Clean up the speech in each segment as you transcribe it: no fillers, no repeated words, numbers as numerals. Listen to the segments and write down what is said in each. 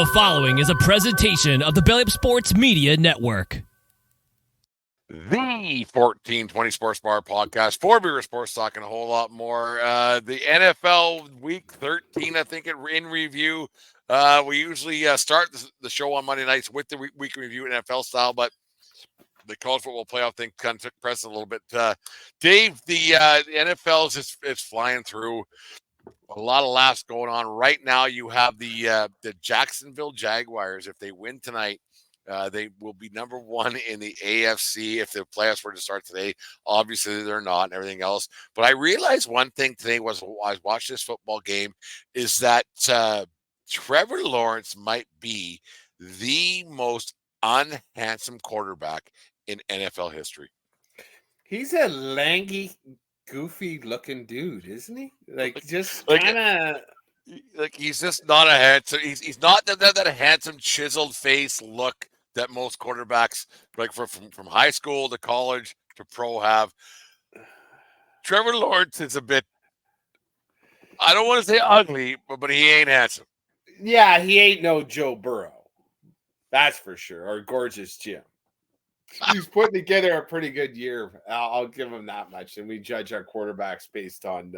The following is a presentation of the Belly Up Sports Media Network. The 1420 Sports Bar podcast, for Beer Sports Talk, and a whole lot more. The NFL Week 13, I think, in review. We usually start the show on Monday nights with the week review NFL style, but the college football playoff thing kind of took precedent a little bit. Dave, the NFL is flying through. A lot of laughs going on right now. You have the Jacksonville Jaguars. If they win tonight, they will be number one in the AFC if the playoffs were to start today. Obviously, they're not, and everything else. But I realized one thing today was I was watching this football game is that Trevor Lawrence might be the most unhandsome quarterback in NFL history. He's a lanky, goofy-looking dude, isn't he? Just kind of like he's just not a handsome. He's not that handsome, chiseled face look that most quarterbacks like from high school to college to pro have. Trevor Lawrence is a bit. I don't want to say ugly, but he ain't handsome. Yeah, he ain't no Joe Burrow. That's for sure. Or Gorgeous Jim. He's putting together a pretty good year. I'll give him that much. And we judge our quarterbacks based on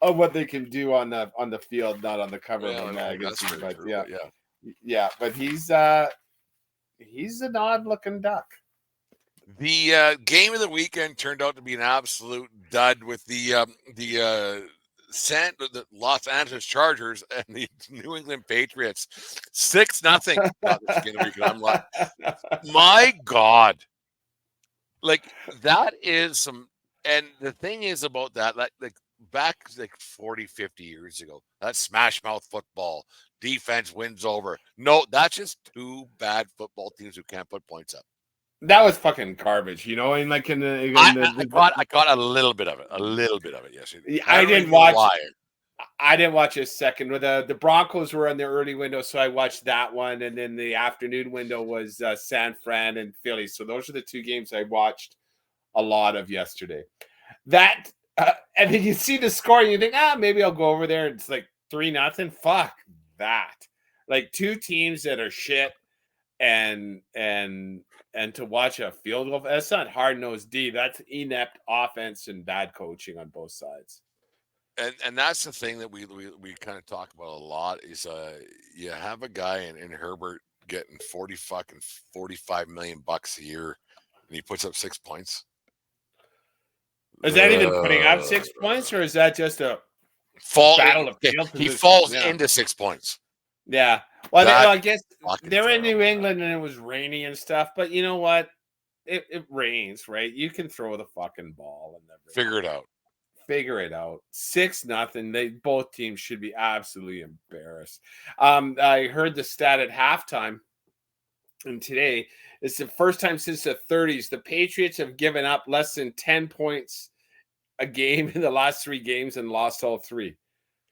what they can do on the field, not on the cover of the magazine. But true, yeah. But he's an odd looking duck. The game of the weekend turned out to be an absolute dud with the Los Angeles Chargers and the New England Patriots 6-0. I'm like, my God, like that is some. And the thing is about that, like back like 40, 50 years ago, that smash mouth football defense wins over. No, that's just two bad football teams who can't put points up. That was fucking garbage, you know. And like I caught a little bit of it. Yes, I didn't watch. I didn't watch a second. The Broncos were on the early window, so I watched that one, and then the afternoon window was San Fran and Philly. So those are the two games I watched a lot of yesterday. That and then you see the score, and you think, maybe I'll go over there. And it's like 3-0. Fuck that! Like two teams that are shit, and to watch a field goal, that's not hard-nosed D. That's inept offense and bad coaching on both sides. And that's the thing that we kind of talk about a lot is you have a guy in Herbert getting 45 million bucks a year, and he puts up 6 points. Is that even putting up 6 points, or is that just a battle of field position? He falls into 6 points. Yeah. Well, I guess they're in New England and it was rainy and stuff, but you know what? It rains, right? You can throw the fucking ball and figure it out. 6-0. Both teams should be absolutely embarrassed. I heard the stat at halftime, and today it's the first time since the 30s the Patriots have given up less than 10 points a game in the last 3 games and lost all 3.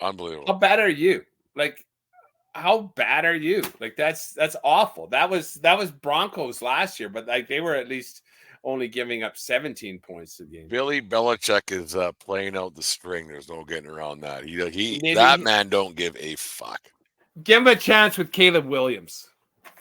Unbelievable. How bad are you? Like, how bad are you? Like, that's awful. That was Broncos last year, but like they were at least only giving up 17 points a game. Billy Belichick is playing out the string. There's no getting around that. That man don't give a fuck. Give him a chance with Caleb Williams.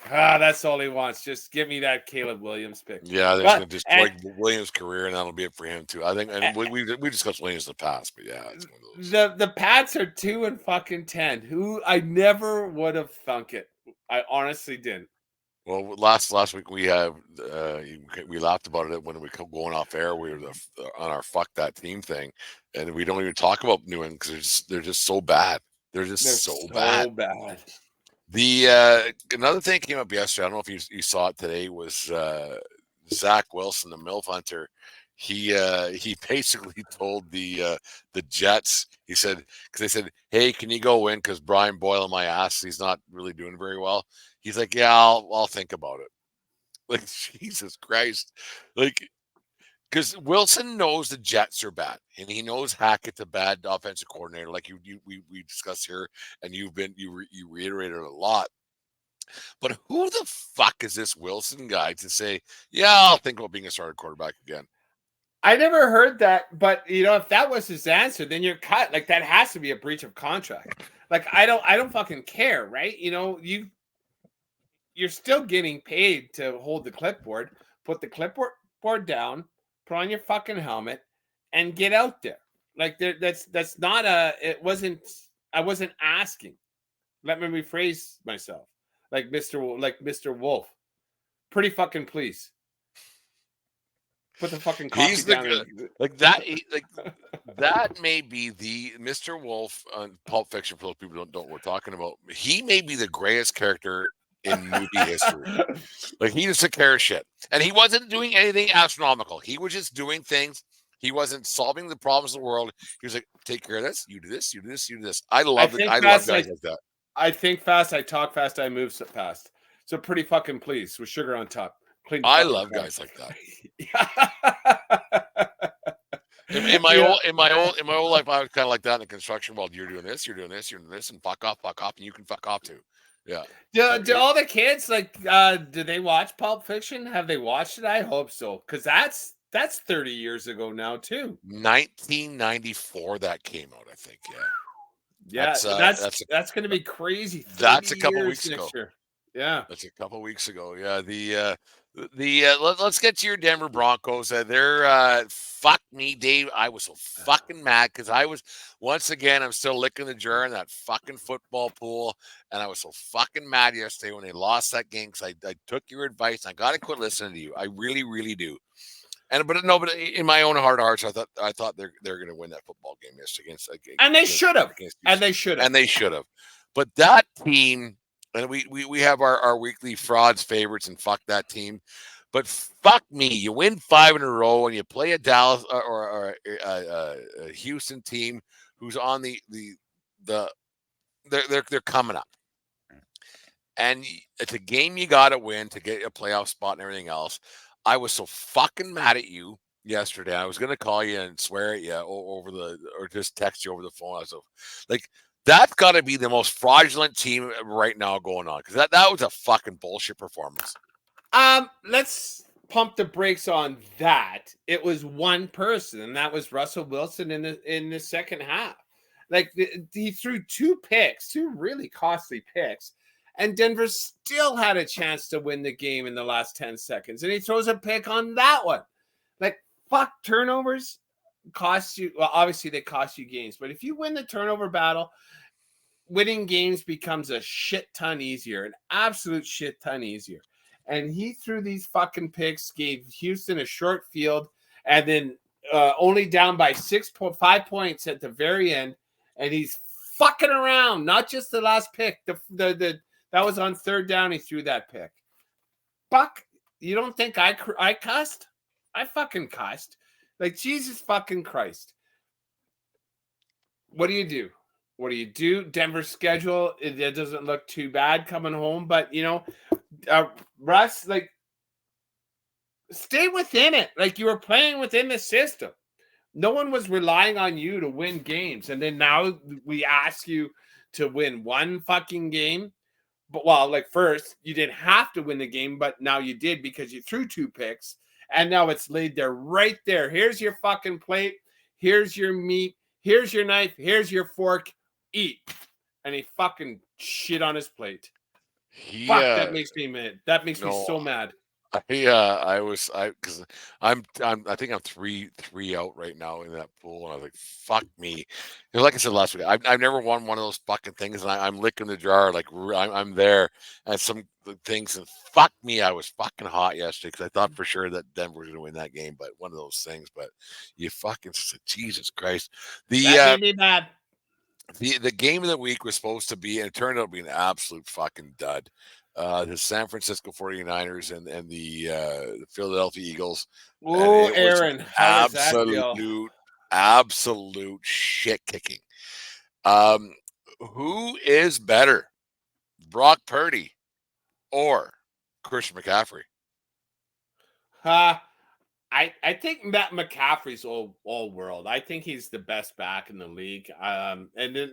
That's all he wants. Just give me that Caleb Williams pick. Yeah, they're going to destroy Williams' career, and that'll be it for him too. I think, and we discussed Williams in the past, but yeah, it's one of those. The Pats are 2-10. Who I never would have thunk it. I honestly didn't. Well, last week we laughed about it when we were going off air. We were on our fuck that team thing, and we don't even talk about New England because they're just so bad. They're so bad. The another thing came up yesterday. I don't know if you saw it today. Was Zach Wilson, the MILF hunter? He basically told the Jets. He said because they said, "Hey, can you go in? Because Brian Boyle in my ass, he's not really doing very well." He's like, "Yeah, I'll think about it." Like, Jesus Christ, like. Because Wilson knows the Jets are bad, and he knows Hackett's a bad offensive coordinator, like we discussed here, and you reiterated a lot. But who the fuck is this Wilson guy to say, "Yeah, I'll think about being a starting quarterback again"? I never heard that, but if that was his answer, then you're cut. Like that has to be a breach of contract. Like I don't fucking care, right? You're still getting paid to hold the clipboard. Put the clipboard down, put on your fucking helmet, and get out there. Like that's not it wasn't. I wasn't asking. Let me rephrase myself. Like Mr. Wolf. Pretty fucking please. Put the fucking coffee He's the down. good, like that. That may be the Mr. Wolf on Pulp Fiction. For those people who don't know what we're talking about, he may be the greatest character in movie history. Like he just took care of shit, and he wasn't doing anything astronomical. He was just doing things. He wasn't solving the problems of the world. He was like, "Take care of this. You do this. You do this. You do this." I love it. I love guys like that. I think fast. I talk fast. I move fast. So pretty fucking please with sugar on top. I love guys like that. In my old life, I was kind of like that in the construction world. You're doing this, you're doing this, you're doing this, and fuck off, and you can fuck off too. Yeah. Do all the kids do they watch Pulp Fiction? Have they watched it? I hope so, because that's 30 years ago now too. 1994 that came out, I think. Yeah. Yeah, that's going to be crazy. That's a couple weeks ago. Year. Yeah, that's a couple weeks ago. Yeah. Let's get to your Denver Broncos. They're fuck me, Dave. I was so fucking mad because I'm still licking the jar in that fucking football pool, and I was so fucking mad yesterday when they lost that game because I took your advice. And I got to quit listening to you. I really, really do. But in my own heart of hearts, I thought they're going to win that football game yesterday and they should have, But that team. And we have our weekly frauds favorites and fuck that team. But fuck me, you win 5 in a row and you play a Dallas or a Houston team who's on they're coming up. And it's a game you got to win to get a playoff spot and everything else. I was so fucking mad at you yesterday. I was going to call you and swear at you or just text you over the phone. I was so, like, that's got to be the most fraudulent team right now going on because that was a fucking bullshit performance. Let's pump the brakes on that. It was one person, and that was Russell Wilson in the second half. Like he threw 2 picks, 2 really costly picks, and Denver still had a chance to win the game in the last 10 seconds, and he throws a pick on that one. Like fuck, turnovers cost you. Well, obviously they cost you games, but if you win the turnover battle, winning games becomes a shit ton easier, an absolute shit ton easier. And he threw these fucking picks, gave Houston a short field, and then only down by 5 points at the very end. And he's fucking around. Not just the last pick. That was on 3rd down. He threw that pick. Fuck. You don't think I cussed? I fucking cussed. Like Jesus fucking Christ. What do you do? Denver's schedule, it doesn't look too bad coming home, but Russ, like, stay within it. Like you were playing within the system. No one was relying on you to win games, and then now we ask you to win one fucking game. But first you didn't have to win the game, but now you did because you threw 2 picks, and now it's laid there right there. Here's your fucking plate. Here's your meat. Here's your knife. Here's your fork. Eat. And he fucking shit on his plate. Fuck, that makes me mad. That makes me so mad. I think I'm 3 out right now in that pool, and I was like, fuck me. And like I said last week, I've never won one of those fucking things, and I'm licking the jar like I'm there, and some things, and fuck me, I was fucking hot yesterday because I thought for sure that Denver was going to win that game, but one of those things. But you fucking Jesus Christ, that made me mad. The game of the week was supposed to be, and it turned out to be an absolute fucking dud. The San Francisco 49ers and the Philadelphia Eagles. Oh, Aaron. Absolute shit kicking. Who is better, Brock Purdy or Christian McCaffrey? I think Matt McCaffrey's all world. I think he's the best back in the league. And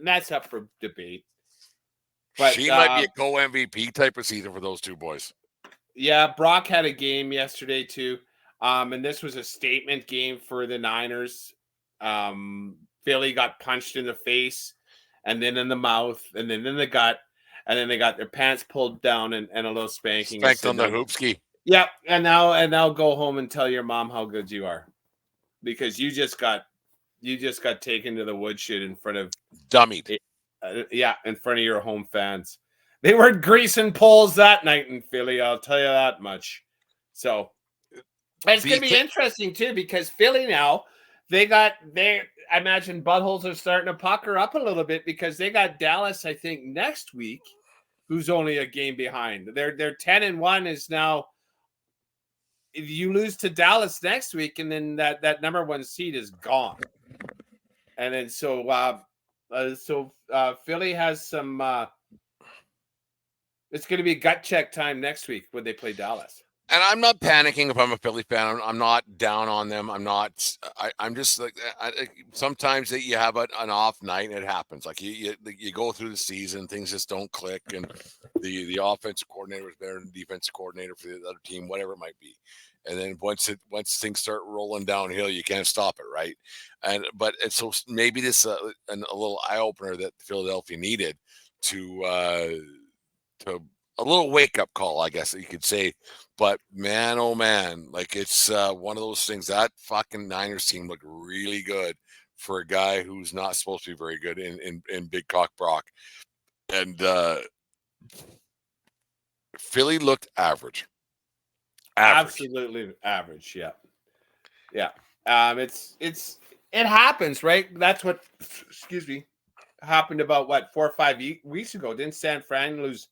that's up for debate. But she might be a co-MVP type of season for those two boys. Yeah, Brock had a game yesterday too. And this was a statement game for the Niners. Philly got punched in the face, and then in the mouth, and then in the gut, and then they got their pants pulled down and a little spanking. Spanked on the hoopski. Yep, and now go home and tell your mom how good you are, because you just got taken to the woodshed in front of dummied. In front of your home fans. They were greasing poles that night in Philly. I'll tell you that much. So it's going to be interesting too, because Philly now I imagine buttholes are starting to pucker up a little bit, because they got Dallas, I think, next week, who's only a game behind. They're 10-1 is now. If you lose to Dallas next week, and then that number 1 seed is gone, and then so Philly has some. It's going to be gut check time next week when they play Dallas. And I'm not panicking if I'm a Philly fan. I'm not down on them. I'm just like, sometimes that you have an off night and it happens. Like you go through the season, things just don't click, and the offensive coordinator is better than the defensive coordinator for the other team, whatever it might be. And then once things start rolling downhill, you can't stop it, right? But so maybe this a little eye opener that Philadelphia needed to a little wake up call, I guess you could say. But man, oh man, like it's one of those things. That fucking Niners team looked really good for a guy who's not supposed to be very good in Big Cock Brock. And Philly looked average. Absolutely average. Yeah. It happens, right? That's what, happened about 4 or 5 weeks ago. Didn't San Fran lose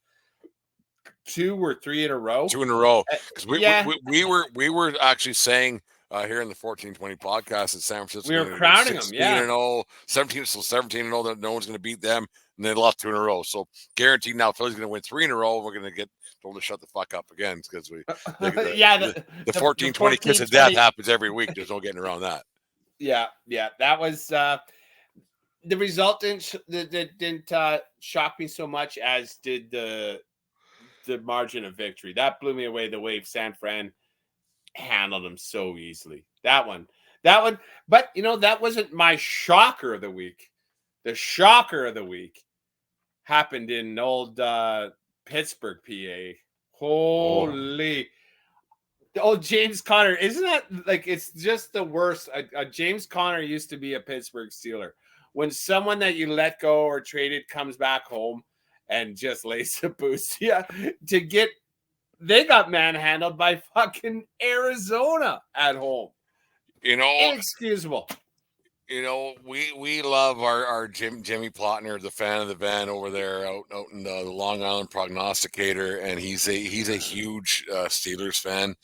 2 or 3 in a row? 2 in a row. Because we were actually saying here in the 1420 podcast that San Francisco, we were crowning them, 16-0, 17-0 that no one's going to beat them, and they lost 2 in a row. So guaranteed now Philly's going to win 3 in a row. We're going to get told to shut the fuck up again, because the 1420 kiss of death happens every week. There's no getting around that. Yeah. That was the result didn't shock me so much as did the margin of victory. That blew me away, the way San Fran handled them so easily. That one. But that wasn't my shocker of the week. The shocker of the week happened in old Pittsburgh, PA. Holy. Oh, James Conner. Isn't that like, it's just the worst. James Conner used to be a Pittsburgh Steeler. When someone that you let go or traded comes back home and just lays the boots, they got manhandled by fucking Arizona at home. Inexcusable. We love our Jimmy Plotner, the fan of the van over there out in the Long Island prognosticator, and he's a huge Steelers fan.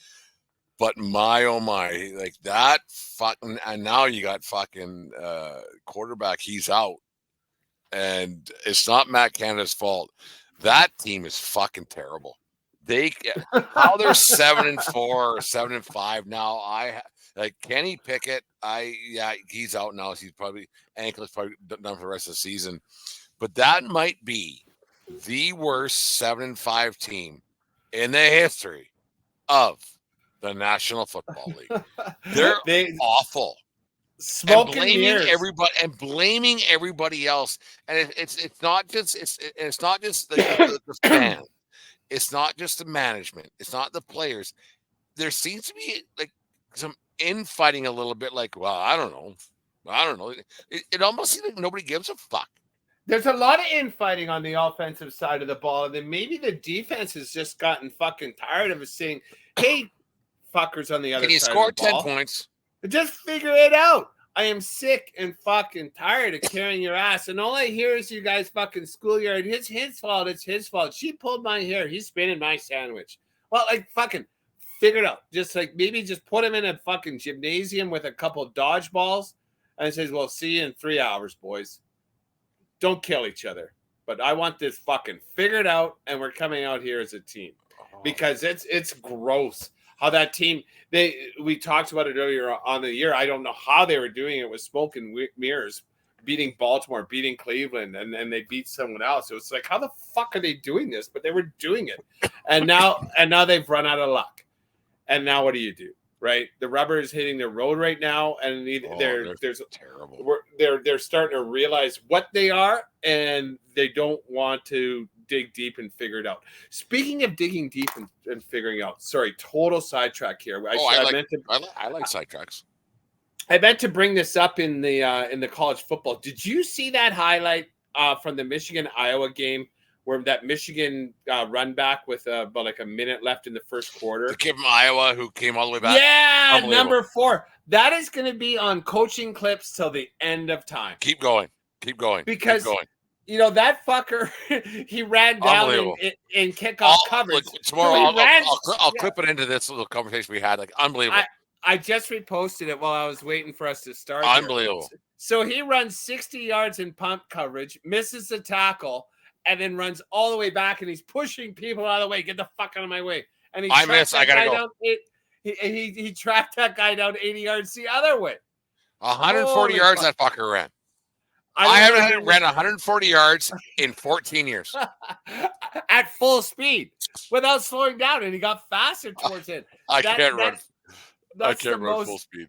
But my oh my, like that fucking, and now you got fucking quarterback, he's out, and it's not Matt Canada's fault. That team is fucking terrible. How they're 7-4 or 7-5 now. Like Kenny Pickett, he's out now. He's probably ankle is probably done for the rest of the season. But that might be the worst 7-5 team in the history of the National Football League. They're awful. Smoking and blaming everybody else. And it's not just the fan. It's not just the management. It's not the players. There seems to be like some infighting a little bit. Like, well, I don't know. It almost seems like nobody gives a fuck. There's a lot of infighting on the offensive side of the ball, and then maybe the defense has just gotten fucking tired of it saying, "Hey, fuckers on the other side." Can you score 10 points? Just figure it out. I am sick and fucking tired of carrying your ass, and all I hear is you guys fucking schoolyard. It's his fault. It's his fault. She pulled my hair. He's spinning my sandwich. Well, like fucking figure it out. Just like maybe just put him in a fucking gymnasium with a couple of dodgeballs, and says, "Well, see you in 3 hours, boys. Don't kill each other, but I want this fucking figured out, and we're coming out here as a team," because it's gross how that team. We talked about it earlier on the year. I don't know how they were doing it with smoke and mirrors, beating Baltimore, beating Cleveland, and then they beat someone else. It was like, how the fuck are they doing this? But they were doing it, and now they've run out of luck. And now what do? right? The rubber is hitting the road right now, and they're there's terrible. They're starting to realize what they are, and they don't want to dig deep and figure it out. Speaking of digging deep and figuring out, sorry, total sidetrack here. I like sidetracks. I meant to bring this up in the college football. Did you see that highlight from the Michigan-Iowa game where that Michigan run back with about like a minute left in the first quarter? The kid from Iowa who came all the way back? Yeah, number 4. That is going to be on coaching clips till the end of time. Keep going. Because, keep going. You know, that fucker, he ran down in kickoff coverage. Tomorrow, I'll clip it into this little conversation we had. Like, unbelievable. I just reposted it while I was waiting for us to start. Unbelievable. Here. So he runs 60 yards in pump coverage, misses the tackle, and then runs all the way back, and he's pushing people out of the way. Get the fuck out of my way. And he I gotta go. He tracked that guy down 80 yards the other way. 140 yards that fucker ran. I haven't ran 140 yards in 14 years. At full speed without slowing down, and he got faster towards it. I can't run full speed.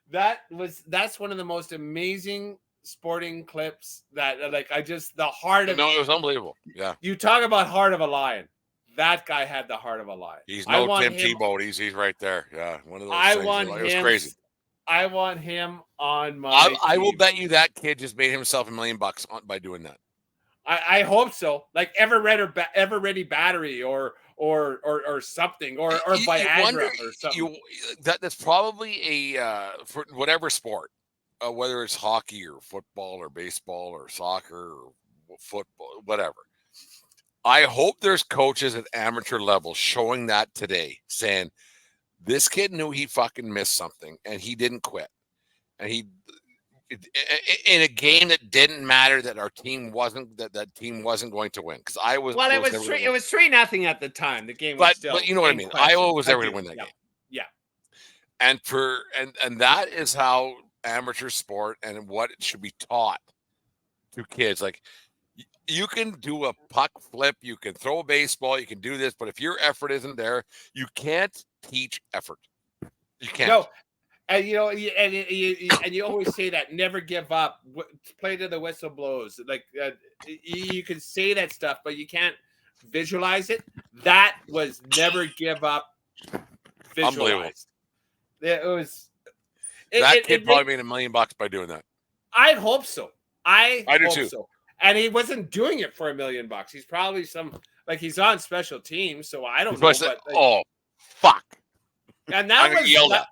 That's one of the most amazing sporting clips that the heart of it was unbelievable. Yeah. You talk about heart of a lion. That guy had the heart of a lion. He's no Tim Tebow. He's right there. Yeah. One of those things. It was crazy. I want him on my I will bet you that kid just made himself $1 million by doing that. I hope so. Like ever ready battery or something or Viagra or something. That's probably for whatever sport, whether it's hockey or football or baseball or soccer or football, whatever. I hope there's coaches at amateur level showing that today, saying this kid knew he fucking missed something and he didn't quit, and he in a game that didn't matter, that our team wasn't that team wasn't going to win, because I was. Well, it was 3-0 at the time. The game was but you know what I mean. Iowa was never going to win that game. Yeah, and that is how amateur sport and what it should be taught to kids. Like, you can do a puck flip, you can throw a baseball, you can do this, but if your effort isn't there, you can't teach effort. You can't. No. And you know, and you always say that, never give up. Play to the whistle blows. Like you can say that stuff, but you can't visualize it. That was never give up. Visualized. It was. That kid probably made $1 million by doing that. I hope so. I do hope too. So. And he wasn't doing it for $1 million. He's probably he's on special teams, so I don't know. Oh, fuck! And that was yelled at.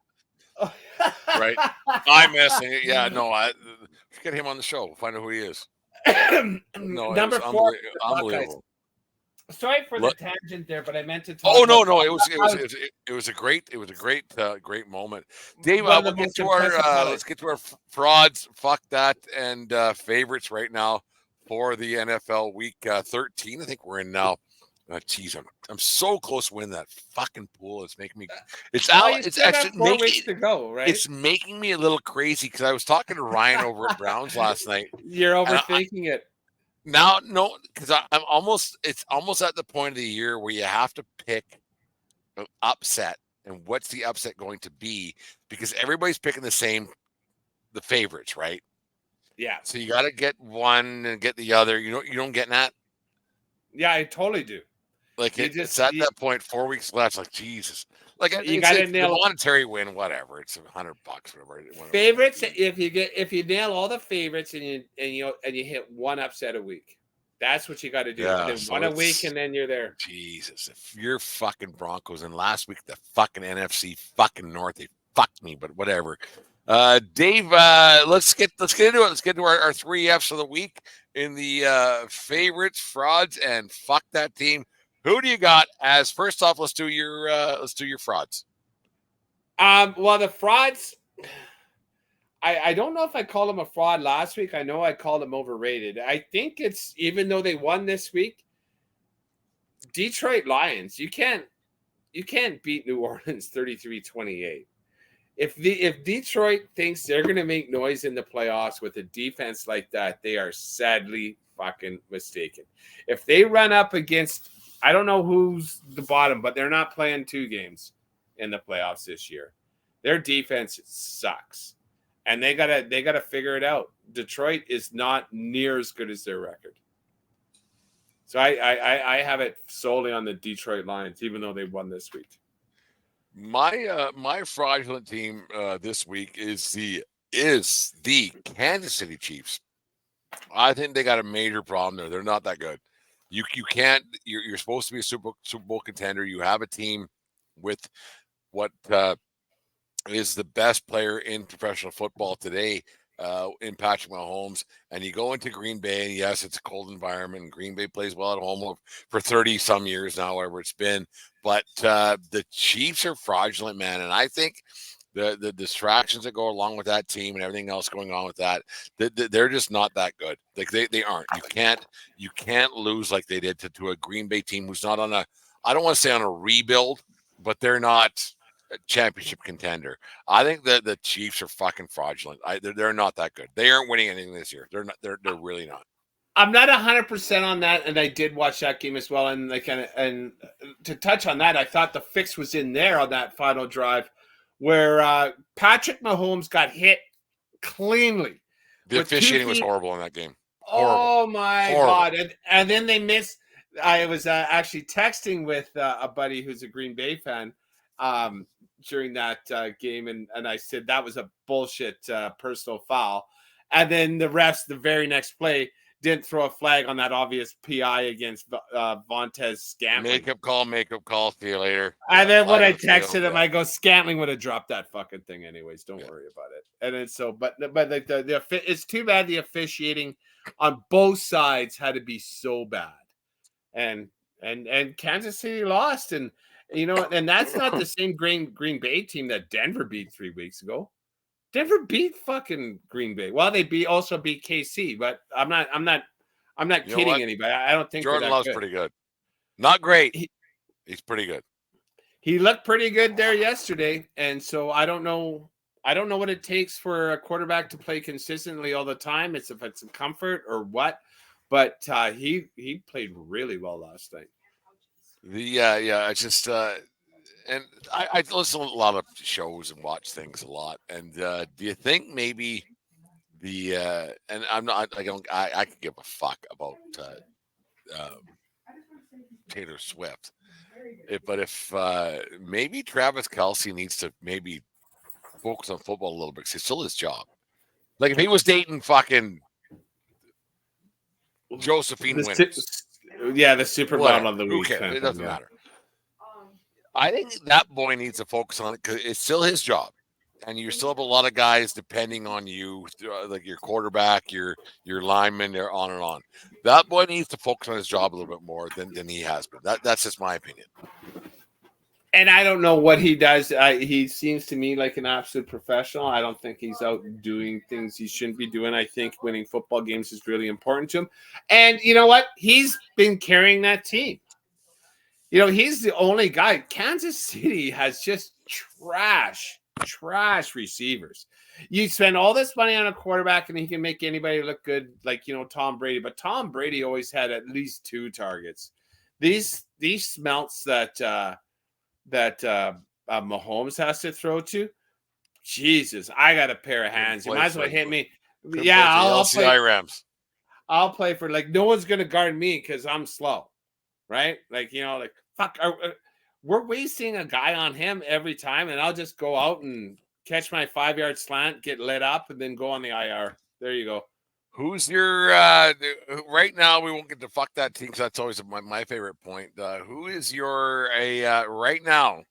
Right, I'm missing it. Yeah, no, let's get him on the show. We'll find out who he is. No, number 4, unbelievable. Sorry for the tangent there, but I meant to talk. Oh no, it was a great great moment. Dave, let's get to our frauds. Fuck that, and favorites right now for the NFL Week 13. I think we're in now. Geez, I'm so close to winning that fucking pool. It's making me. It's actually 4 weeks to go, right? It's making me a little crazy because I was talking to Ryan over at Browns last night. You're overthinking it. Now, no, because it's almost at the point of the year where you have to pick an upset, and what's the upset going to be? Because everybody's picking the favorites, right? Yeah. So you got to get one and get the other. You don't get that. Yeah, I totally do. Like it's at that point, 4 weeks left. Like Jesus, like you got to nail the monetary win, whatever. It's $100, whatever. Favorites. If you nail all the favorites and you hit one upset a week, that's what you got to do. Yeah, then one a week, and then you're there. Jesus, if you're fucking Broncos, and last week the fucking NFC fucking North, they fucked me, but whatever. Dave, let's get into it. Let's get to our 3 Fs of the week in the favorites, frauds, and fuck that team. Who do you got as first off? Let's do your frauds. Well, the frauds, I don't know if I called him a fraud last week. I know I called him overrated. I think it's, even though they won this week, Detroit Lions, you can't beat New Orleans 33-28. If Detroit thinks they're going to make noise in the playoffs with a defense like that, they are sadly fucking mistaken. If they run up against, I don't know who's the bottom, but they're not playing 2 games in the playoffs this year. Their defense sucks, and they gotta figure it out. Detroit is not near as good as their record. So I have it solely on the Detroit Lions, even though they won this week. My fraudulent team this week is the Kansas City Chiefs. I think they got a major problem there. They're not that good. You can't. You're supposed to be a Super Bowl contender. You have a team with what is the best player in professional football today, in Patrick Mahomes, and you go into Green Bay, and yes, it's a cold environment, and Green Bay plays well at home for 30-some years now, whatever it's been, but the Chiefs are fraudulent, man, and I think the distractions that go along with that team and everything else going on with that, they're just not that good. Like they aren't. You can't lose like they did to a Green Bay team who's not on a, I don't want to say on a rebuild, but they're not a championship contender. I think that the Chiefs are fucking fraudulent. They're not that good. They aren't winning anything this year. They're not. They're really not. I'm not 100% on that, and I did watch that game as well. And and to touch on that, I thought the fix was in there on that final drive, where Patrick Mahomes got hit cleanly. The officiating was horrible in that game. Oh my God! And then they missed. I was actually texting with a buddy who's a Green Bay fan during that game, and I said that was a bullshit personal foul. And then the refs, the very next play, didn't throw a flag on that obvious PI against Vontez Scantling. Makeup call. See you later. And then when I texted him, I go, Scantling would have dropped that fucking thing anyways. Don't worry about it. And then so, but like the it's too bad the officiating on both sides had to be so bad, and Kansas City lost, and you know, and that's not the same Green Bay team that Denver beat 3 weeks ago. Denver beat fucking Green Bay. Well, they also beat KC, but I'm not kidding anybody. I don't think Jordan Love's pretty good. Not great. He's pretty good. He looked pretty good there yesterday, and so I don't know what it takes for a quarterback to play consistently all the time. If it's a comfort or what, but he played really well last night. It's just and I listen to a lot of shows and watch things a lot. And do you think maybe and I could give a fuck about Taylor Swift, but if maybe Travis Kelce needs to maybe focus on football a little bit because it's still his job. Like if he was dating fucking Josephine Winners. The supermodel of the week. It doesn't matter. I think that boy needs to focus on it because it's still his job, and you still have a lot of guys depending on you, like your quarterback, your lineman, they're on and on. That boy needs to focus on his job a little bit more than he has been. That's just my opinion. And I don't know what he does. He seems to me like an absolute professional. I don't think he's out doing things he shouldn't be doing. I think winning football games is really important to him. And you know what? He's been carrying that team. You know, he's the only guy. Kansas City has just trash receivers. You spend all this money on a quarterback and he can make anybody look good, like, you know, Tom Brady. But Tom Brady always had at least 2 targets. These smelts that Mahomes has to throw to, Jesus, I got a pair of hands. You might as well hit me. Yeah, I'll play. Rams. I'll play for, like, no one's gonna guard me because I'm slow, right? Like, you know, like fuck, we're wasting a guy on him every time, and I'll just go out and catch my 5-yard slant, get lit up, and then go on the IR. There you go. Who's your right now? We won't get to fuck that team because that's always my favorite point. Who is your right now?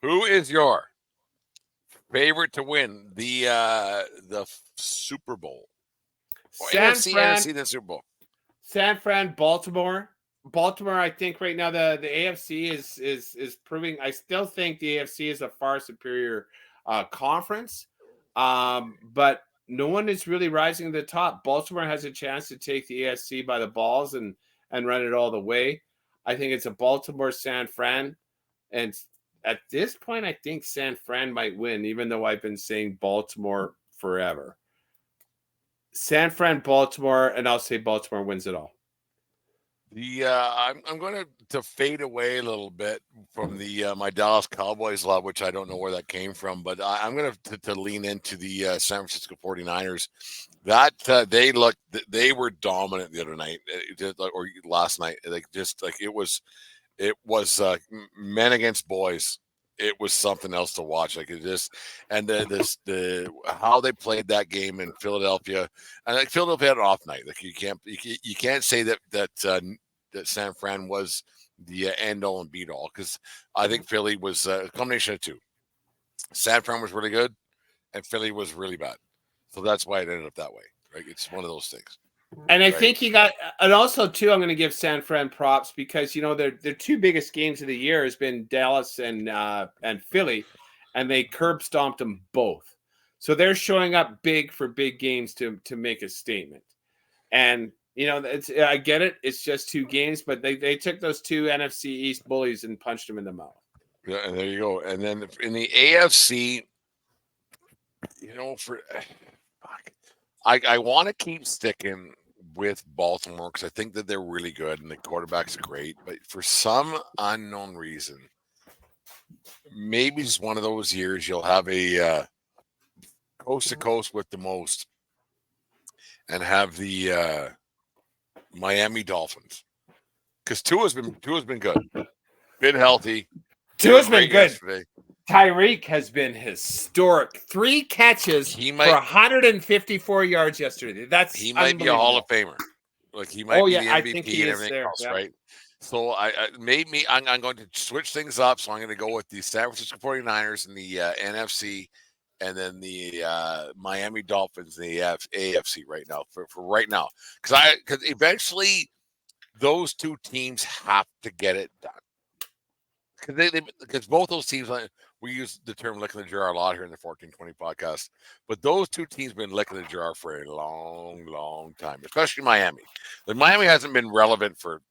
Who is your favorite to win the Super Bowl? NFC, the Super Bowl. San Fran, Baltimore. Baltimore, I think right now the AFC is proving. I still think the AFC is a far superior conference, but no one is really rising to the top. Baltimore has a chance to take the AFC by the balls and run it all the way. I think it's a Baltimore San Fran, and at this point, I think San Fran might win, even though I've been saying Baltimore forever. San Fran, Baltimore, and I'll say Baltimore wins it all. I'm going to fade away a little bit from the my Dallas Cowboys love, which I don't know where that came from, but I'm going to lean into the San Francisco 49ers. That they were dominant the other night, or last night. Like it was men against boys. It was something else to watch. Like it just, and the how they played that game in Philadelphia, and like Philadelphia had an off night. Like you can't say that San Fran was the end all and beat all, because I think Philly was a combination of two. San Fran was really good, and Philly was really bad. So that's why it ended up that way. Right? It's one of those things. And I think he got, and also too, I'm going to give San Fran props because their two biggest games of the year has been Dallas and Philly, and they curb stomped them both. So they're showing up big for big games to make a statement. And I get it; it's just two games, but they took those two NFC East bullies and punched them in the mouth. Yeah, and there you go. And then in the AFC, I want to keep sticking with Baltimore because I think that they're really good and the quarterback's great. But for some unknown reason, maybe it's one of those years you'll have a coast to coast with the most and have the Miami Dolphins, because Tua's been good, been healthy. Tua's been good. Yesterday. Tyreek has been historic. 3 catches for 154 yards yesterday. He might be a Hall of Famer. Like he might be the MVP and everything else, right? So I'm going to switch things up. So I'm going to go with the San Francisco 49ers and the NFC, and then the Miami Dolphins and the AFC right now for right now, because eventually those two teams have to get it done. Because both those teams, we use the term licking the jar a lot here in the 1420 podcast, but those two teams have been licking the jar for a long, long time, especially Miami. Miami hasn't been relevant for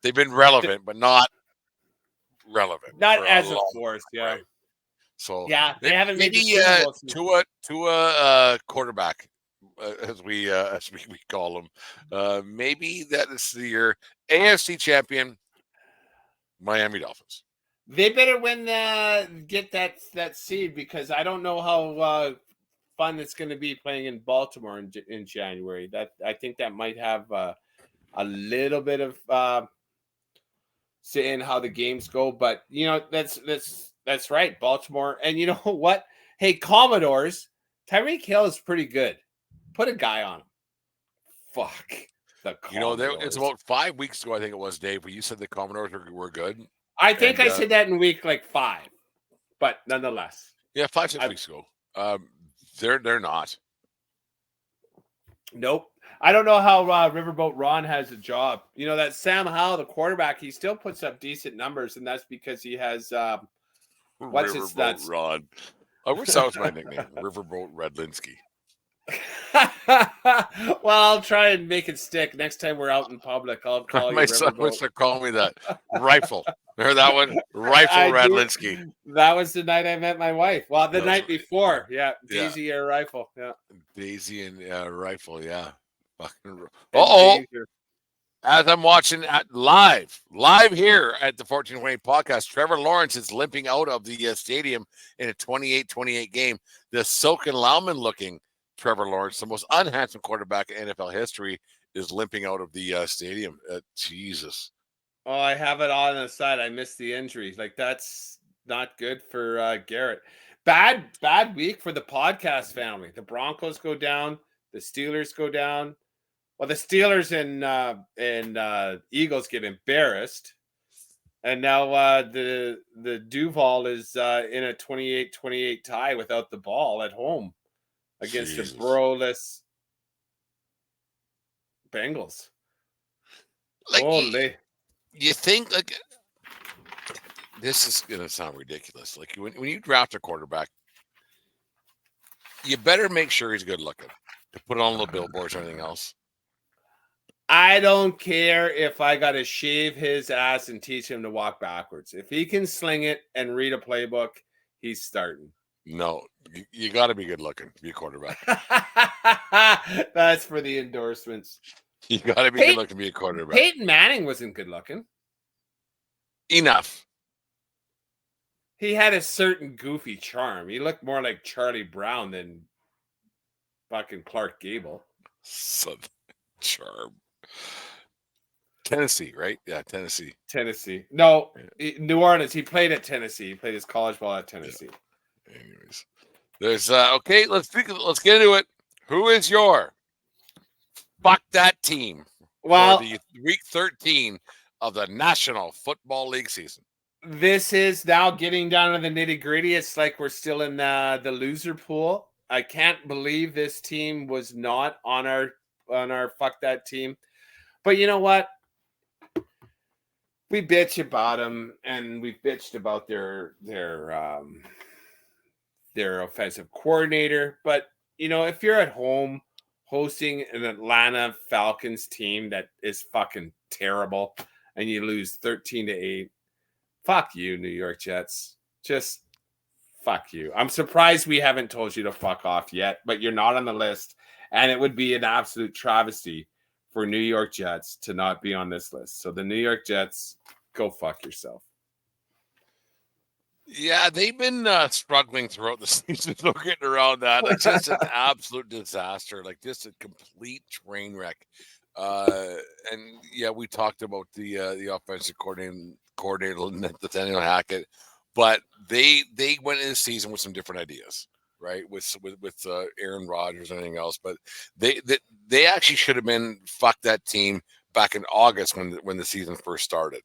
they've been relevant, but not relevant. Not as a force, yeah. Right? So they haven't made Tua quarterback, as we call them. Maybe that is the year. AFC champion, Miami Dolphins. They better win get that seed, because I don't know how fun it's going to be playing in Baltimore in January. That I think that might have a little bit of say in how the games go, but that's right, Baltimore. And you know what? Hey, Commodores, Tyreek Hill is pretty good. Put a guy on him. Fuck the Commodores. It's about 5 weeks ago, I think it was, Dave, where you said the Commodores were good. I think I said that in week 5, but nonetheless. Yeah, 5-6 weeks ago. They're not. Nope. I don't know how Riverboat Ron has a job. That Sam Howell, the quarterback, he still puts up decent numbers, and that's because he has what's his nuts? Ron. I wish that was my nickname, Riverboat Redlinsky. Well, I'll try and make it stick next time we're out in public. I'll call you. My son used to call me that. Rifle. Remember that one? Rifle Redlinsky. That was the night I met my wife. Well, the night before. Yeah. Daisy or Rifle. Yeah. Daisy and Rifle. Yeah. Uh-oh. As I'm watching live here at the 1420 podcast, Trevor Lawrence is limping out of the stadium in a 28-28 game. The Silken Lauman looking Trevor Lawrence, the most unhandsome quarterback in NFL history, is limping out of the stadium. Jesus. Oh, I have it on the side. I missed the injury. Like, that's not good for Garrett. Bad week for the podcast family. The Broncos go down. The Steelers go down. Well, the Steelers and Eagles get embarrassed. And now the Duval is in a 28-28 tie without the ball at home against the Burrow-less Bengals. Like, you think, like, this is going to sound ridiculous. Like, when you draft a quarterback, you better make sure he's good looking to put on little billboards or anything else. I don't care if I got to shave his ass and teach him to walk backwards. If he can sling it and read a playbook, he's starting. No, you got to be good looking to be a quarterback. That's for the endorsements. You got to be good looking to be a quarterback. Peyton Manning wasn't good looking. Enough. He had a certain goofy charm. He looked more like Charlie Brown than fucking Clark Gable. Southern charm. Tennessee, right? Yeah, Tennessee. No, New Orleans. He played at Tennessee. He played his college ball at Tennessee. Yeah. Anyways, there's okay. Let's get into it. Who is your fuck that team? Well, for the week 13 of the National Football League season. This is now getting down to the nitty gritty. It's like we're still in the loser pool. I can't believe this team was not on our fuck that team. But you know what? We bitch about them, and we bitched about their offensive coordinator. But you know, if you're at home hosting an Atlanta Falcons team that is fucking terrible, and you lose 13-8, fuck you, New York Jets. Just fuck you. I'm surprised we haven't told you to fuck off yet, but you're not on the list, and it would be an absolute travesty for New York Jets to not be on this list. So the New York Jets, go fuck yourself. Yeah, they've been struggling throughout the season. No getting around that. Like, just an absolute disaster. Like, just a complete train wreck. And yeah, we talked about the offensive coordinator Nathaniel Hackett, but they went into the season with some different ideas, right? With Aaron Rodgers and anything else, but they actually should have been fuck that team back in August when the season first started.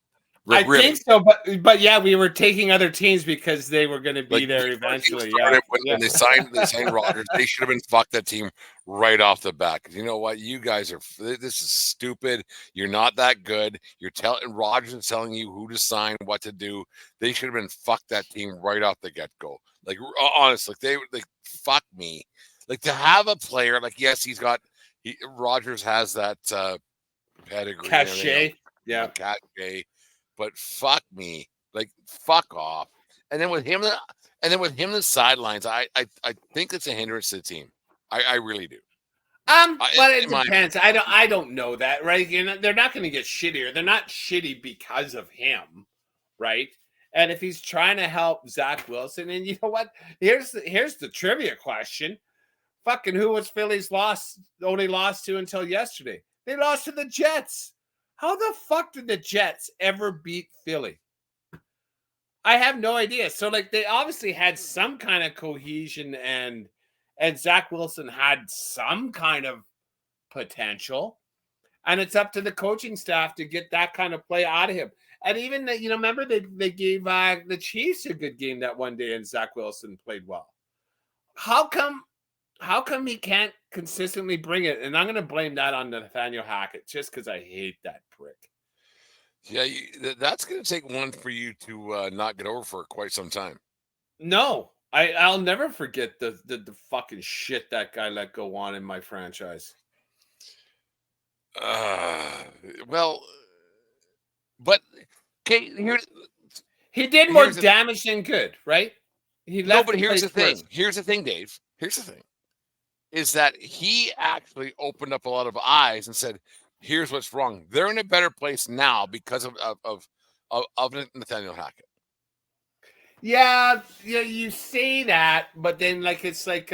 I think so, but yeah, we were taking other teams because they were going to be there eventually. When they signed Rodgers, they should have been fuck that team right off the bat. Because you know what, you guys are. This is stupid. You're not that good. You're telling Rodgers is telling you who to sign, what to do. They should have been fuck that team right off the get go. Like honestly, they fuck me. Like to have a player like Rodgers has that pedigree, cachet, cachet. But fuck me, like fuck off. And then with him, the sidelines, I think it's a hindrance to the team. I really do. But it depends. I don't know that, right? You know, they're not going to get shittier. They're not shitty because of him, right? And if he's trying to help Zach Wilson, and you know what? Here's the trivia question. Fucking who was Philly's only lost to until yesterday? They lost to the Jets. How the fuck did the Jets ever beat Philly? I have no idea. So, like, they obviously had some kind of cohesion, and Zach Wilson had some kind of potential. And it's up to the coaching staff to get that kind of play out of him. And even, remember they gave the Chiefs a good game that one day, and Zach Wilson played well. How come he can't consistently bring it? And I'm going to blame that on Nathaniel Hackett just because I hate that prick. Yeah, that's going to take one for you to not get over for quite some time. No, I'll never forget the fucking shit that guy let go on in my franchise. Well, but okay, he did more damage than good, right? But here's the thing. Here's the thing, Dave. Here's the thing. Is that he actually opened up a lot of eyes and said, "Here's what's wrong." They're in a better place now because of Nathaniel Hackett. Yeah, you say that, but then it's like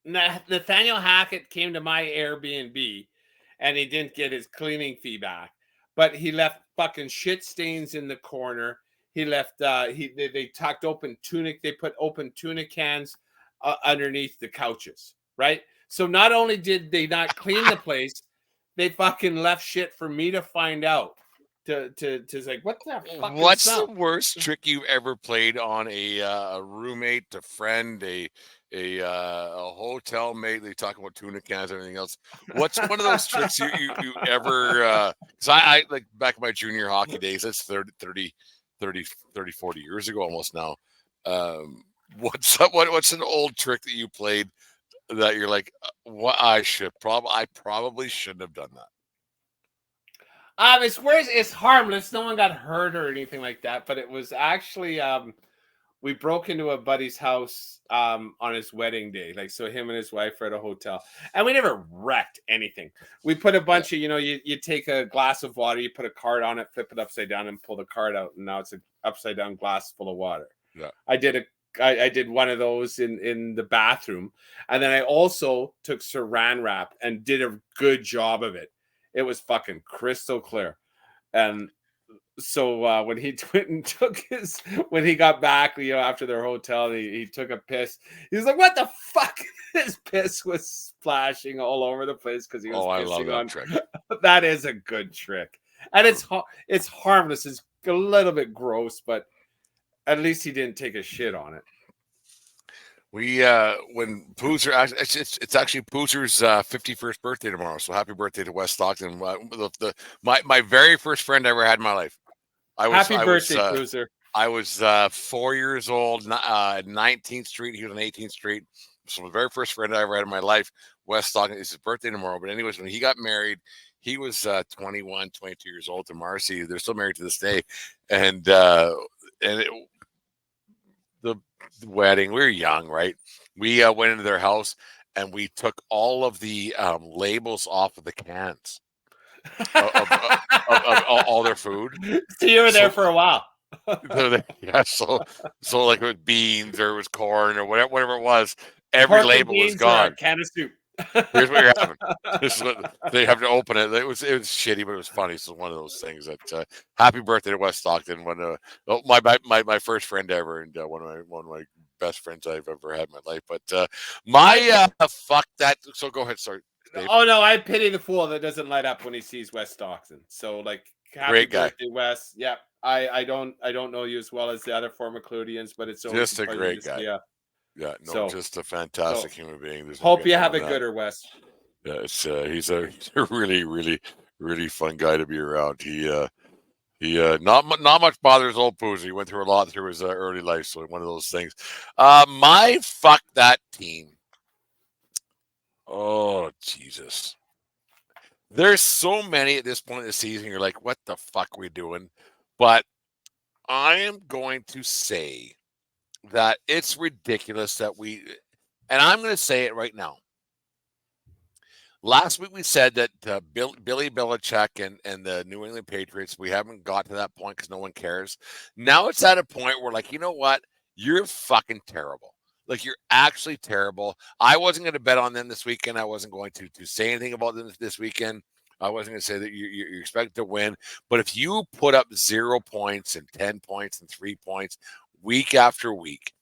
Nathaniel Hackett came to my Airbnb, and he didn't get his cleaning fee back, but he left fucking shit stains in the corner. He left. They tucked open tunic. They put open tuna cans underneath the couches, right? So not only did they not clean the place, they fucking left shit for me to find out. To like, what the fuck? What's the worst trick you've ever played on a roommate, a friend, a hotel mate? They talk about tuna cans and everything else. What's one of those tricks you ever? Because I like back in my junior hockey days. That's 30, 40 years ago almost now. What's an old trick that you played that you're like, what I probably shouldn't have done that? It's harmless. No one got hurt or anything like that, but it was actually we broke into a buddy's house on his wedding day. Like, so him and his wife were at a hotel, and we never wrecked anything. We put a bunch of, you take a glass of water, you put a card on it, flip it upside down, and pull the card out, and now it's an upside down glass full of water. Yeah, I did one of those in the bathroom, and then I also took Saran wrap and did a good job of it. It was fucking crystal clear, and so when he when he got back, after their hotel, he took a piss. He was like, "What the fuck?" His piss was splashing all over the place because he was I pissing love that on. trick. That is a good trick, and it's harmless. It's a little bit gross, but at least he didn't take a shit on it. We when Poozer, it's actually Poozer's 51st birthday tomorrow. So happy birthday to Wes Stockton. My very first friend I ever had in my life. Happy birthday, Poozer. I was 4 years old, 19th Street. He was on 18th Street. So the very first friend I ever had in my life, Wes Stockton. It's his birthday tomorrow. But anyways, when he got married, he was 21, 22 years old to Marcy. They're still married to this day, and the wedding, we were young, right? We went into their house and we took all of the labels off of the cans of all their food. So you were there for a while. Yeah, so like with beans or it was corn or whatever it was, every label was gone. Can of soup. Here's what you're having. This is what they have to open it. It was shitty, but it was funny. So one of those things that happy birthday to Wes Stockton. When my first friend ever, and one of my best friends I've ever had in my life. But fuck that. So go ahead, sorry. Dave. Oh no, I pity the fool that doesn't light up when he sees Wes Stockton. So like, happy great guy, birthday, Wes. Yeah, I don't know you as well as the other former Cludians, but it's just a great guy. Yeah, just a fantastic human being. There's hope you have it gooder, Wes. Yeah, he's a really, really, really fun guy to be around. He not much bothers old Poozy. He went through a lot through his early life, so one of those things. My fuck that team. Oh Jesus! There's so many at this point in the season. You're like, what the fuck are we doing? But I am going to say that it's ridiculous that and I'm going to say it right now. Last week we said that Billy Belichick and the New England Patriots, we haven't got to that point because no one cares. Now it's at a point where, like, you know what? You're fucking terrible. Like, you're actually terrible. I wasn't going to bet on them this weekend. I wasn't going to say anything about them this weekend. I wasn't going to say that you expect to win. But if you put up 0 points and 10 points and 3 points week after week,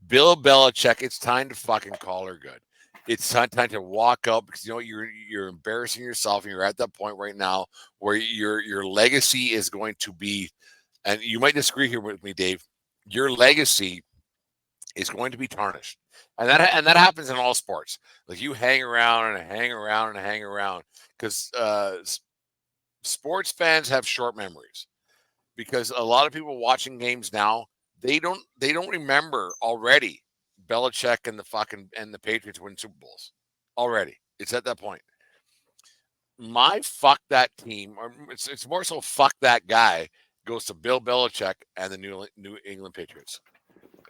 Bill Belichick, it's time to fucking call her good. It's time to walk up because you're embarrassing yourself, and you're at that point right now where your legacy is going to be, and you might disagree here with me, Dave. Your legacy is going to be tarnished, and that happens in all sports. Like, you hang around and hang around and hang around because sports fans have short memories, because a lot of people watching games now, they don't remember already Belichick and the Patriots win Super Bowls already. It's at that point. My fuck that team, or it's more so fuck that guy, goes to Bill Belichick and the New England Patriots.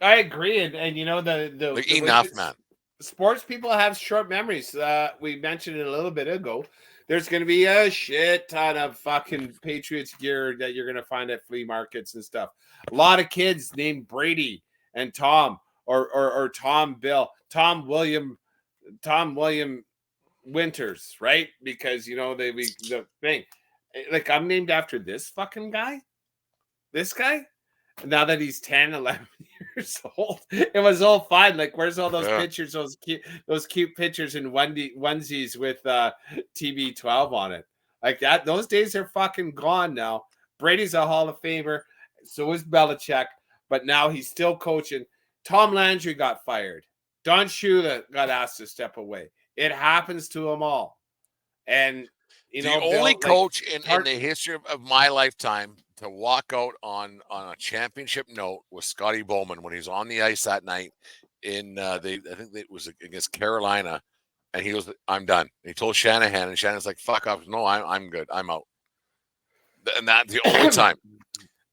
I agree, and the enough, man. Sports people have short memories. We mentioned it a little bit ago. There's going to be a shit ton of fucking Patriots gear that you're going to find at flea markets and stuff. A lot of kids named Brady and Tom or Tom William Winters, right? Because the thing, like, I'm named after this fucking guy. This guy. Now that he's 10, 11 years old, it was all fine. Like, where's all those pictures, those cute pictures in onesies with TB12 on it? Like that, those days are fucking gone now. Brady's a Hall of Famer. So is Belichick, but now he's still coaching. Tom Landry got fired. Don Shula got asked to step away. It happens to them all. And the only coach in the history of my lifetime to walk out on a championship note was Scotty Bowman when he was on the ice that night in I think it was against Carolina, and he goes, "I'm done." And he told Shanahan, and Shanahan's like, "Fuck off! No, I'm good. I'm out." And that's the only time.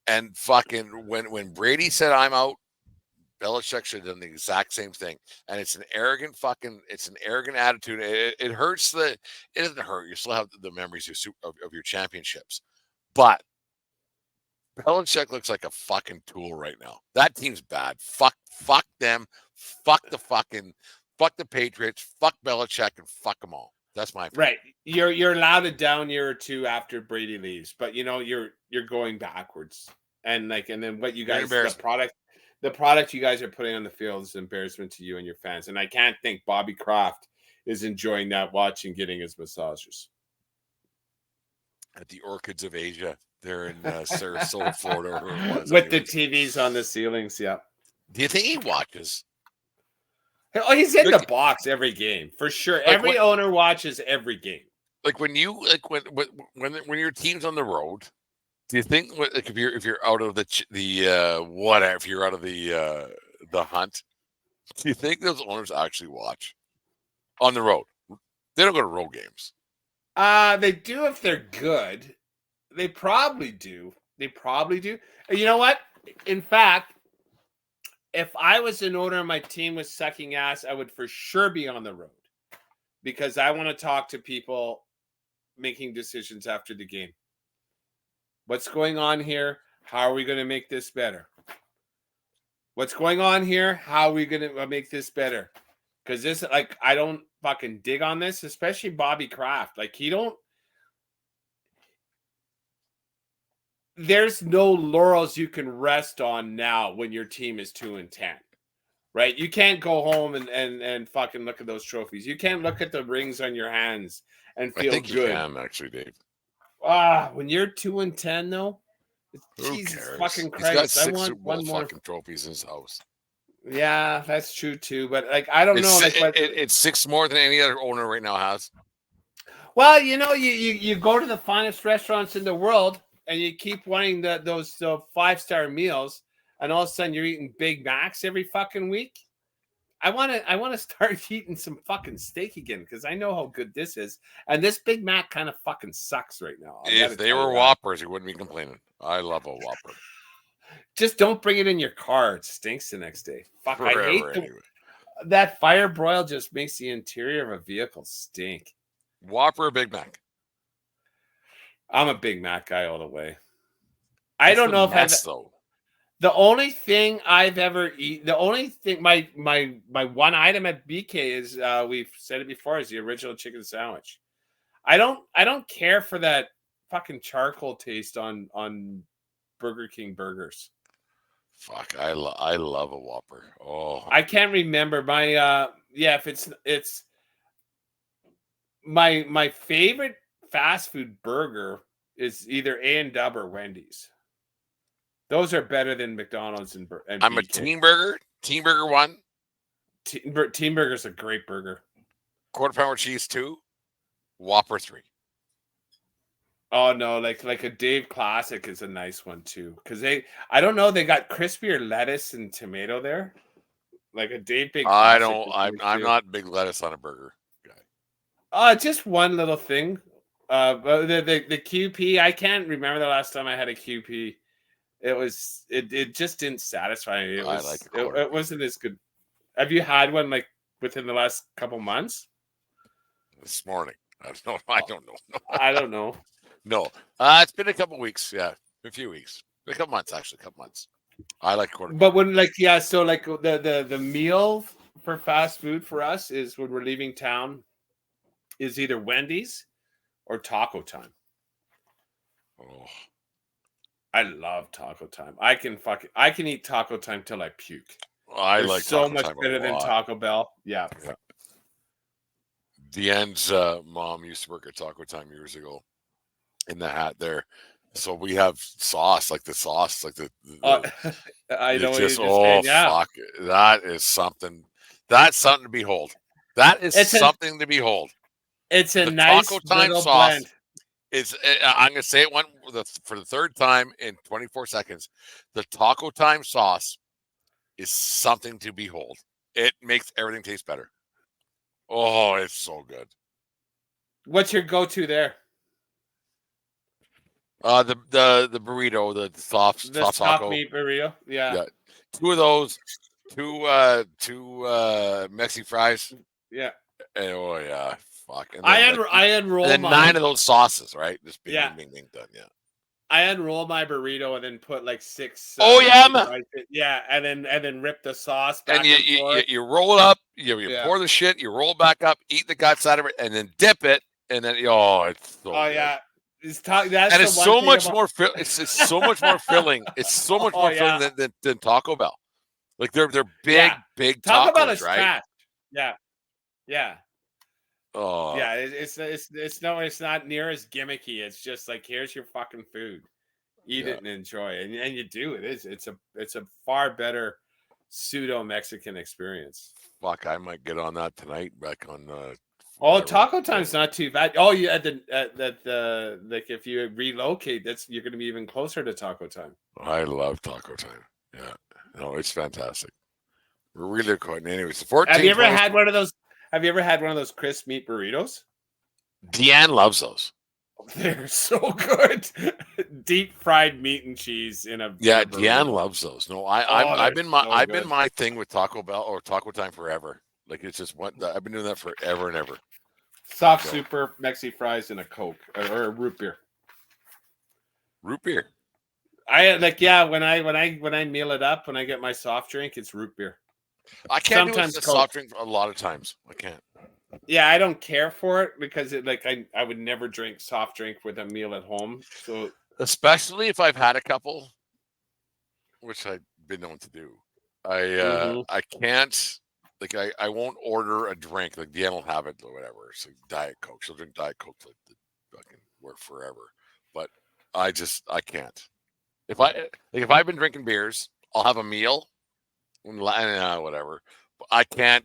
And fucking when Brady said, "I'm out," Belichick should have done the exact same thing. And it's an arrogant attitude. It hurts it doesn't hurt. You still have the memories of your championships. But Belichick looks like a fucking tool right now. That team's bad. Fuck them. Fuck the Patriots. Fuck Belichick and fuck them all. That's my opinion. Right. You're allowed a down year or two after Brady leaves, but you're going backwards. And then what you guys the product you guys are putting on the field is an embarrassment to you and your fans. And I can't think Bobby Kraft is enjoying that watching getting his massages. At the Orchids of Asia. They're in Sarasota, Florida. With the TVs on the ceilings, yeah. Do you think he watches? Oh, he's in the box every game for sure. Every owner watches every game. Like when your team's on the road, do you think if you're out of if you're out of the hunt, do you think those owners actually watch on the road? They don't go to road games. They do if they're good. They probably do. You know what? In fact, if I was an owner and my team was sucking ass, I would for sure be on the road because I want to talk to people making decisions after the game. What's going on here? How are we going to make this better? What's going on here? How are we going to make this better? Because this, I don't fucking dig on this, especially Bobby Kraft. There's no laurels you can rest on now when your team is 2-10, right? You can't go home and fucking look at those trophies. You can't look at the rings on your hands and feel good. I think you can, actually, Dave. When you're 2-10, though, Jesus fucking Christ! He's got 6 Super Bowl fucking trophies in his house. Yeah, that's true too. But I don't know. It's 6 more than any other owner right now has. Well, you go to the finest restaurants in the world. And you keep wanting those 5-star meals, and all of a sudden you're eating Big Macs every fucking week. I want to start eating some fucking steak again because I know how good this is. And this Big Mac kind of fucking sucks right now. If they were Whoppers, you wouldn't be complaining. I love a Whopper. Just don't bring it in your car. It stinks the next day. Fuck, I hate that fire broil. Just makes the interior of a vehicle stink. Whopper or Big Mac? I'm a Big Mac guy all the way. I don't know if though. The only thing I've ever eaten, the only thing my one item at BK is we've said it before is the original chicken sandwich. I don't care for that fucking charcoal taste on Burger King burgers. Fuck, I love a Whopper. Oh, I can't remember if it's my favorite fast food burger is either A&W or Wendy's. Those are better than McDonald's and I'm BK. A Team Burger. Team Burger 1. Team Burger's a great burger. Quarter pounder cheese 2. Whopper 3. Oh no, like a Dave Classic is a nice one too. Because I don't know, they got crispier lettuce and tomato there. Like a Dave Big Classic. I'm not big lettuce on a burger guy. Just one little thing. The QP, I can't remember the last time I had a QP. It just didn't satisfy me. It wasn't as good. Have you had one like within the last couple months? This morning. I don't know. I don't know. No. It's been a couple weeks. Yeah. A few weeks. A couple months, actually. A couple months. I like quarter. But when so the meal for fast food for us is when we're leaving town is either Wendy's or Taco Time. Oh. I love Taco Time. I can eat Taco Time till I puke. I like so Taco much Time better than Taco Bell. Yeah. Deanne's mom used to work at Taco Time years ago in the hat there. So we have sauce, like the sauce, like the I know just, fuck. That is something. That's something to behold. That is something to behold. It's a nice Taco Time sauce. Blend. I'm going to say it for the third time in 24 seconds. The Taco Time sauce is something to behold. It makes everything taste better. Oh, it's so good. What's your go-to there? The burrito, the soft taco meat burrito. Yeah. 2 of those, two Mexi fries. Yeah. And, oh yeah, fuck. And I then, unroll and then mine. 9 of those sauces, right? Just bing, Yeah. bing, bing, bing, done. Yeah. I unroll my burrito and then put like 6. Oh, yeah, Mexi man. fries in- yeah, and then rip the sauce back And and, you forth. roll it up, you Yeah. pour the shit, you roll it back up, eat the guts out of it, and then dip it, and then it's so Oh good. yeah, that's And the it's one so thing much about- more it's so much more filling. It's so much Oh, more yeah. filling than Taco Bell. Like they're big, Yeah. big Taco tacos, Bell is right? trash. Yeah, yeah, Oh yeah. It's not near as gimmicky. It's just like, here's your fucking food, eat Yeah. it and enjoy it, and you do it. It's a far better pseudo Mexican experience. fuck, I might get on that tonight back on Oh, whatever. Taco Time's not too bad. Oh, you at the like if you relocate, you're going to be even closer to Taco Time. I love Taco Time. Yeah. No, it's fantastic. We're really good. Anyways, 14. Have you ever had one of those? Have you ever had one of those crisp meat burritos? Deanne loves those. They're so good. Deep fried meat and cheese in a Yeah, burrito. Deanne loves those. No, I've been my thing with Taco Bell or Taco Time forever. Like it's just I've been doing that forever and ever. Soft So- super Mexi fries and a Coke or a root beer. Root beer. I like when I meal it up, when I get my soft drink, it's root beer. I can't Sometimes do a Coke. soft drink a lot of times. I can't. Yeah, I don't care for it because I would never drink soft drink with a meal at home. So Especially if I've had a couple, which I've been known to do. I can't like I won't order a drink. Like Deanne will have it or whatever. So Diet Coke. She'll drink Diet Coke like the fucking work forever. But I can't. If I've been drinking beers, I'll have a meal and whatever. But I can't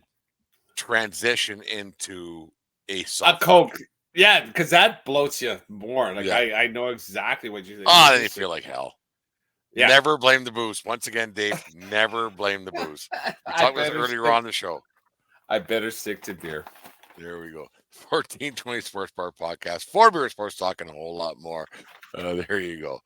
transition into a soft Coke, yeah, because that bloats you more. Like Yeah. I know exactly what you think. Oh, then you feel like hell. Yeah. Never blame the booze. Once again, Dave, never blame the booze. We talked about this earlier on the show. I better stick to beer. There we go. 1420 Sports Bar Podcast. 4 Beer Sports Talk and a whole lot more. There you go.